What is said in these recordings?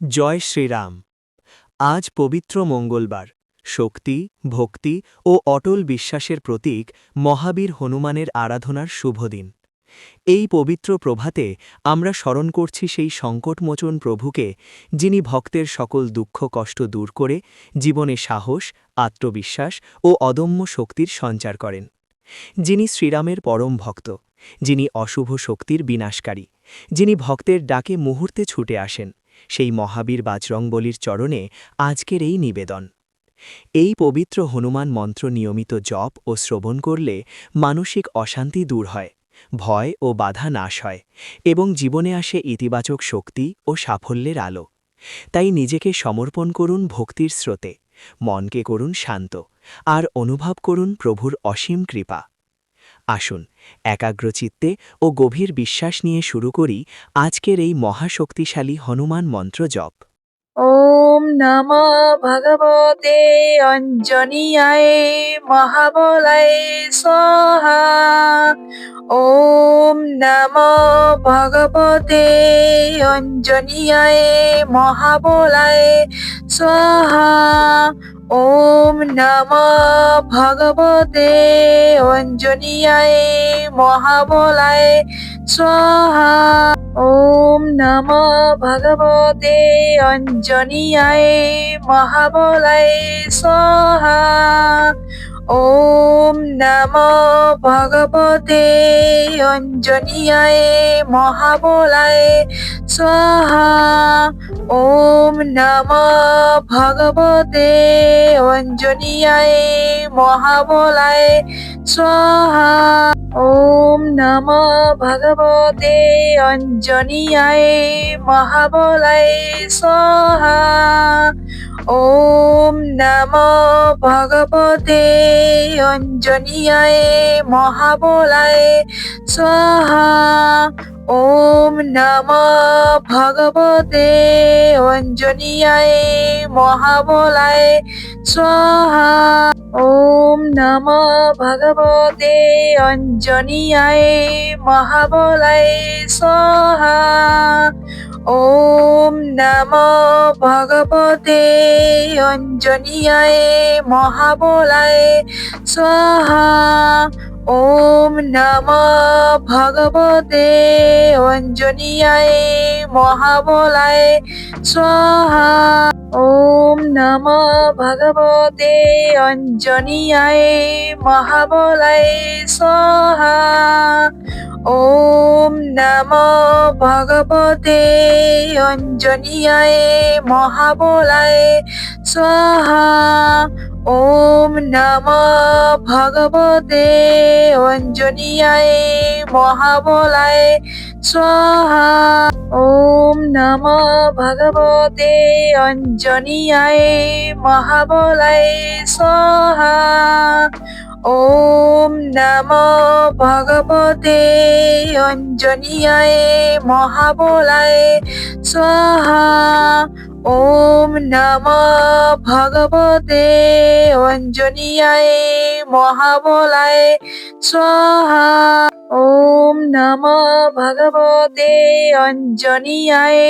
জয় শ্রীরাম। আজ পবিত্র মঙ্গলবার। শক্তি, ভক্তি ও অটল বিশ্বাসের প্রতীক মহাবীর হনুমানের আরাধনার শুভ দিন। এই পবিত্র প্রভাতে আমরা স্মরণ করছি সেই সংকটমোচন প্রভুকে, যিনি ভক্তের সকল দুঃখ কষ্ট দূর করে জীবনে সাহস, আত্মবিশ্বাস ও অদম্য শক্তির সঞ্চার করেন। যিনি শ্রীরামের পরম ভক্ত, যিনি অশুভ শক্তির বিনাশকারী, যিনি ভক্তের ডাকে মুহূর্তে ছুটে আসেন, সেই মহাবীর বাজরংবলীর চরণে আজকের এই নিবেদন। এই পবিত্র হনুমান মন্ত্র নিয়মিত জপ ও শ্রবণ করলে মানসিক অশান্তি দূর হয়, ভয় ও বাধা নাশ হয় এবং জীবনে আসে ইতিবাচক শক্তি ও সাফল্যের আলো। তাই নিজেকে সমর্পণ করুন ভক্তির স্রোতে, মনকে করুন শান্ত, আর অনুভব করুন প্রভুর অসীম কৃপা। আসুন একাগ্রচিত্তে ও গভীর বিশ্বাস নিয়ে শুরু করি আজকের এই মহাশক্তিশালী হনুমান মন্ত্র জপ। ওম নমো ভগবতে অঞ্জনীয়ায় মহাবলায় স্বাহা। ওম নমো ভগবতে অঞ্জনীয়ায় মহাবলায় স্বাহা। ওম নমো ভগবতে অঞ্জনীয়ায় মহাবলায় স্বাহা। ওম নমো ভগবতে অঞ্জনীয়ায় মহাবলায় স্বাহা। ওম নমো ভগবতে অঞ্জনীয়ায় মহাবলায় স্বাহা। ওম নমো ভগবতে অঞ্জনীয়ায় মহাবলায় স্বাহা। ওম নমো ভগবতে অঞ্জনীয়ায় মহাবলায় স্বাহা। ওম নমো ভগবতে অঞ্জনীয়ায় মহাবলায় স্বাহা। ওম নমো ভগবতে অঞ্জনীয়ায় মহাবলায় স্বাহা। ওম নমো ভগবতে অঞ্জনীয়ায় মহাবলায় স্বাহা। ওম নমো ভগবতে অঞ্জনীয়ায় মহাবলায় স্বাহা। ওম নমো ভগবতে অঞ্জনীয়ায় মহাবলায় স্বাহা। ওম নমো ভগবতে অঞ্জনীয়ায় মহাবলায় স্বাহা। ওম নমো ভগবতে অঞ্জনীয়ায় মহাবলায় স্বাহা। ওম নমো ভগবতে অঞ্জনীয়ায় মহাবলায় স্বাহা। ওম নমো ভগবতে অঞ্জনীয়ায় মহাবলায় স্বাহা। ওম নমো ভগবতে অঞ্জনীয়ায় মহাবলায় স্বাহা। ওম নমো ভগবতে অঞ্জনীয়ায় মহাবলায় স্বাহা। ওম নমো ভগবতে অঞ্জনীয়ায়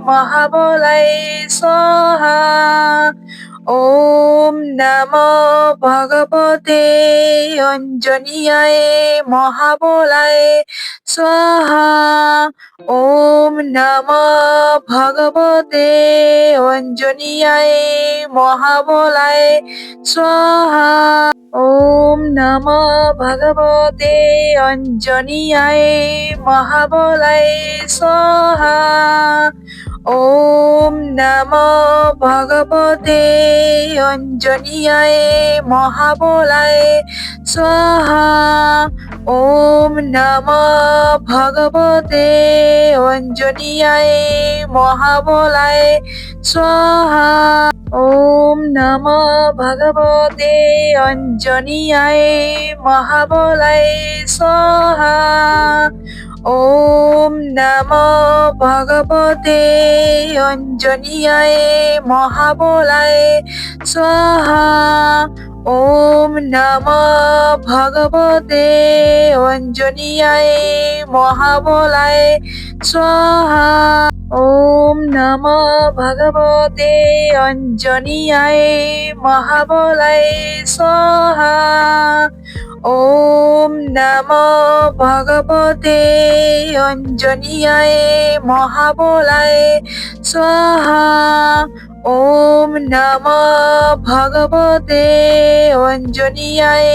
মহাবলায় স্বাহা। ওম নমো ভগবতে অঞ্জনীয়ায় মহাবলায় স্বাহা। ওম নমো ভগবতে অঞ্জনীয়ায় মহাবলায় স্বাহা। ওম নমো ভগবতে অঞ্জনীয়ায় মহাবলায় স্বাহা। ওম নমো ভগবতে অঞ্জনীয়ায় মহাবলায় স্বাহা। ওম নমো ভগবতে অঞ্জনীয়ায় মহাবলায় স্বাহা। ওম নমো ভগবতে অঞ্জনীয়ায় মহাবলায় স্বাহা। ওম নমো ভগবতে অঞ্জনীয়ায় মহাবলায় স্বাহা। ওম নমঃ ভগবতে অঞ্জনীয়ায় মহাবলায় স্বাহা। ওম নমঃ ভগবতে অঞ্জনীয়ায় মহাবলায় স্বাহা। ওম নমঃ ভগবতে অঞ্জনীয়ায় মহাবলায় স্বাহা। ওম নমঃ ভগবতে অঞ্জনীয়ায়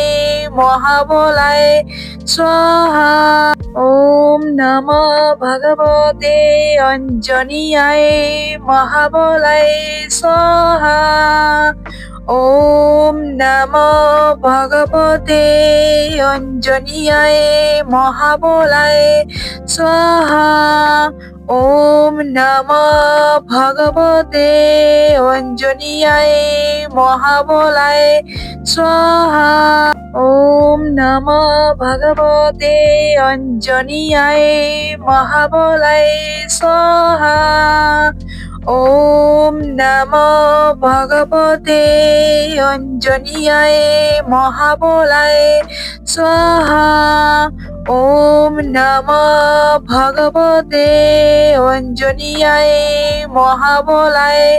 মহাবলায় স্বাহা। ওম নমঃ ভগবতে অঞ্জনীয়ায় মহাবলায় স্বাহা। ওম নমঃ ভগবতে অঞ্জনীয়ায় মহাবলায় স্বাহা। ওম নমঃ ভগবতে অঞ্জনীয়ায় মহাবলায় স্বাহা। ওম নমঃ ভগবতে অঞ্জনীয়ায় মহাবলায় স্বাহা। ওম নমঃ ভগবতে অঞ্জনীয়ায় মহাবলায় স্বাহা। ওম নমঃ ভগবতে অঞ্জনীয়ায় মহাবলায়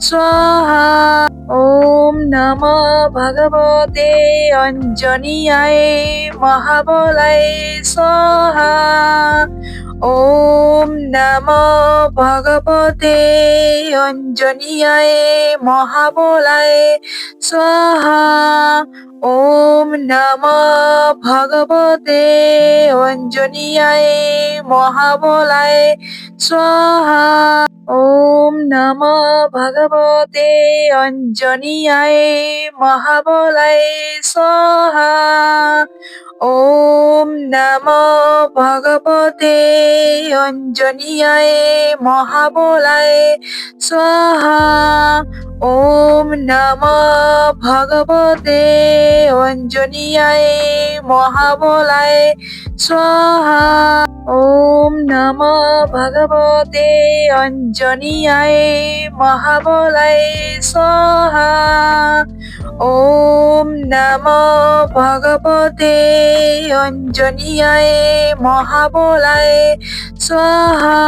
স্বাহা। ওম নমঃ ভগবতে অঞ্জনীয়ায় মহাবলায় স্বাহা। ওম নমঃ ভগবতে অঞ্জনীয়ায় মহাবলায় স্বাহা। ওম নমঃ ভগবতে অঞ্জনীয়ায় মহাবলায় স্বাহা। ওম নমঃ ভগবতে অঞ্জনীয়ায় মহাবলায় স্বাহা। ওম নমঃ ভগবতে অঞ্জনীয়ায় মহাবলায় স্বাহা। ওম নমঃ ভগবতে অঞ্জনীয়ায় মহাবলায় স্বাহা। ওম নমঃ ভগবতে অঞ্জনীয়ায় মহাবলায় স্বাহা। ওম নমঃ ভগবতে অঞ্জনীয়ায় মহাবলায় স্বাহা।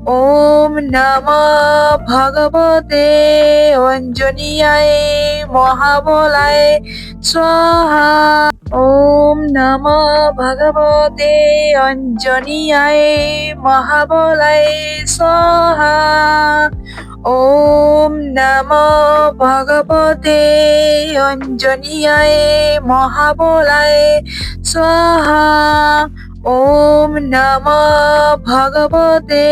ওম নমঃ ভগবতে অঞ্জনীয়ায় মহাবলায় স্বাহা। ওম নমঃ ভগবতে অঞ্জনীয়ায় মহাবলায় স্বাহা। ওম নমঃ ভগবতে অঞ্জনীয়ায় মহাবলায় স্বাহা। ওম নমঃ ভগবতে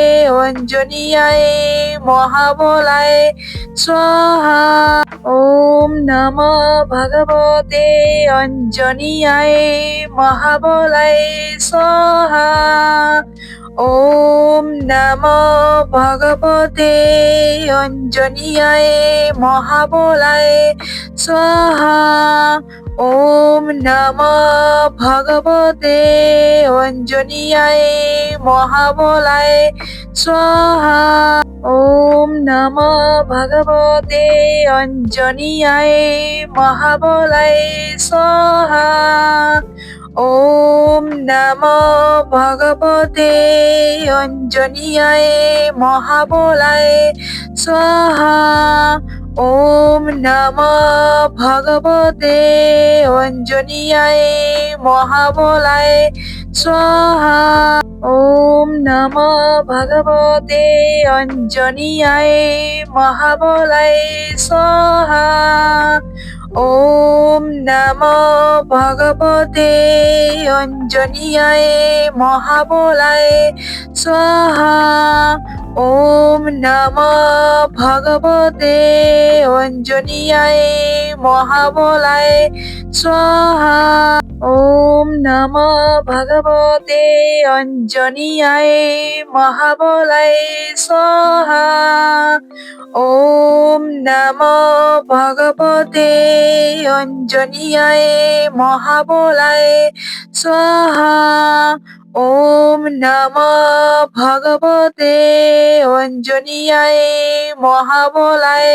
অঞ্জনীয়ায় মহাবলায় স্বাহা। ওম নমঃ ভগবতে অঞ্জনীয়ায় মহাবলায় স্বাহা। ওম নমঃ ভগবতে অঞ্জনীয়ায় মহাবলায় স্বাহা। ওম নমঃ ভগবতে অঞ্জনীয়ায় মহাবলায় স্বাহা। ওম নমঃ ভগবতে অঞ্জনীয়ায় মহাবলায় স্বাহা। ওম নমঃ ভগবতে অঞ্জনীয়ায় মহাবলায় স্বাহা। ওম নমঃ ভগবতে অঞ্জনীয়ায় মহাবলায় স্বাহা। ওম নমঃ ভগবতে অঞ্জনীয়ায় মহাবলায় স্বাহা। ওম নমঃ ভগবতে অঞ্জনীয়ায় মহাবলায় স্বাহা। ওম নমঃ ভগবতে অঞ্জনীয়ায় মহাবলায় স্বাহা। ওম নমঃ ভগবতে অঞ্জনীয়ায় মহাবলায় স্বাহা। ওম নমঃ ভগবতে অঞ্জনীয়ায় মহাবলায় স্বাহা। ওম নমঃ ভগবতে অঞ্জনীয়ায় মহাবলায়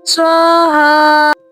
স্বাহা।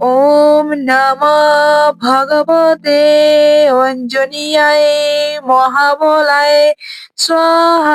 ওম নমঃ ভগবতে অঞ্জনীয়ায় মহাবলায় স্বাহা।